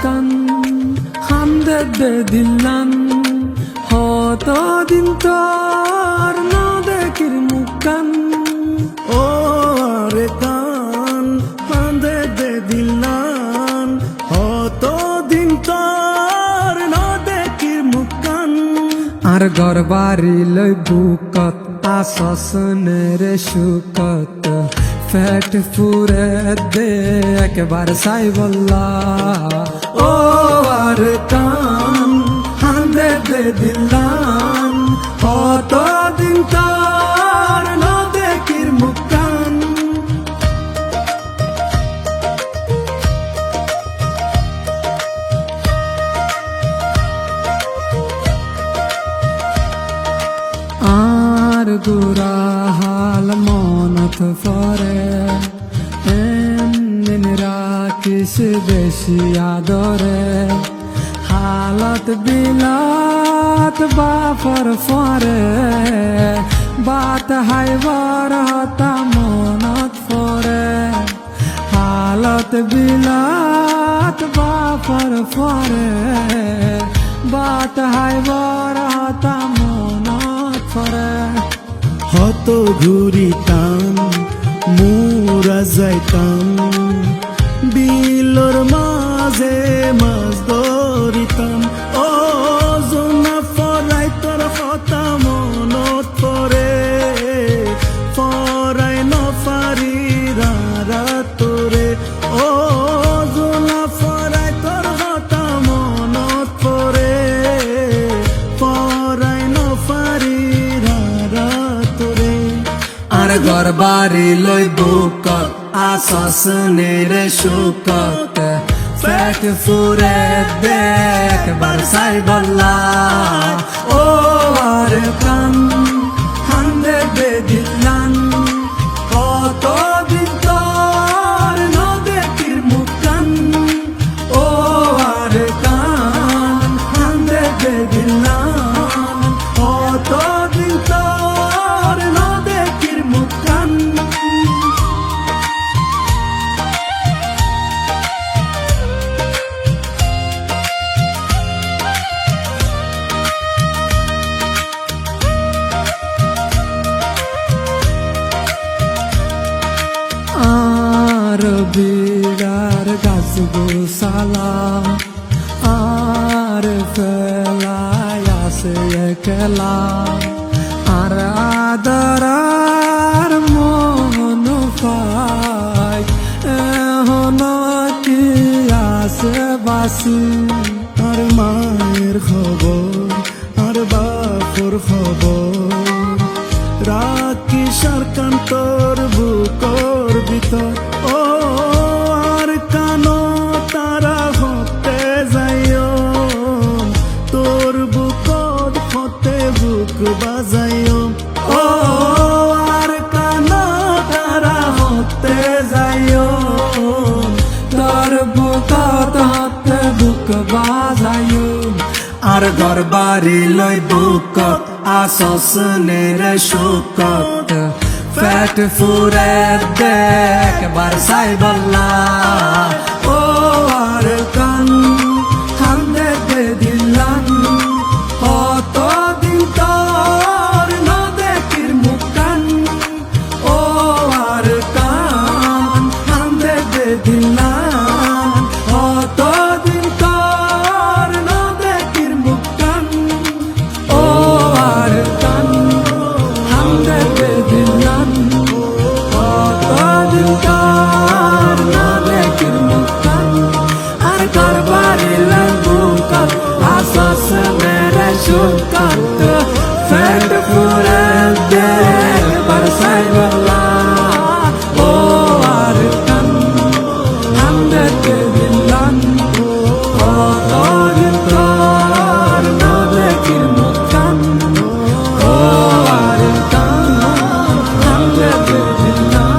kan hande de dillan hoto din tor no dekir mukan ও আরে কান ফান্দে দে দিলান দিন তোর ন দেখির মুখান আর ঘর বাড়ি লই বুকত আসনের সুকত ফ্যাট ফুরে দে একবার সাই বল্লা ও আর কান হান্দে দে দিলান দিন তোর ন দেখির মুখান আর গুরা হাল মনত ফরে এমন রাখিস বেশি আদরে হালত বিলাত বাফর ফরে বাত হাইবার হতা মনত ফরে হালত বিলাত বাফর ফরে বাত হাইবার হতা মনত ফরে হত ঘুরিতাম মুরা যাইতাম বিলর মাঝে মাছ ধরিতাম ও জোনা ফরাই তোর কথা মনত পরে ফরাই নফারি তোরে ও জোনা ফরাই তোর কথা মনত পরে ফরাই নফারি তোরে আর ঘর বাড়ি লই বুকত আসনের সুকত ফ্যাট ফুরে দেখ বারসাই বল্লা ও আর কান হান্দে দে দিলান কত দিন তোর ন দেখির মুখান ও আর কান হান্দে দে দিলান কত দিন তোর ন দেখির মুখান আর বিড়ার গাছ গোসালা আর ফেলায় আসে একলা আর আদরার মন পাই এখন কি আসে বাসি আর মায়ের খবর আর বাপর খবর রাখি সরকান তোর বুকর ভিতর ও আর কানো তারা হতে যাইও তোর বুকর হতে বুক বাজাইও ও আর কানো তারা হতে যাইও তোর বুকত হাতে বুক বাজায়ু আর ঘর বাড়ি লই বুকত আসনের সুকত ফ্যাট ফুরে দেখ বারসাই বল্লা ও আর কান হান্দে দে দিলান কত দিন তোর ন দেখির মুখান ও আর কান হান্দে দে দিলান কত দিন তোর ন দেখির মুখান ও আর কান হান্দে দে দিলান কত দিন তোর ন দেখির মুখান আর ঘর বাড়ি লই বুকত আসনের সুকত ফ্যাট ফুরে দেখ বারসাই বল্লা ও আর কান হান্দে দে দিলান কত দিন তোর ন দেখির মুখান ও আর কান হান্দে দে দিলান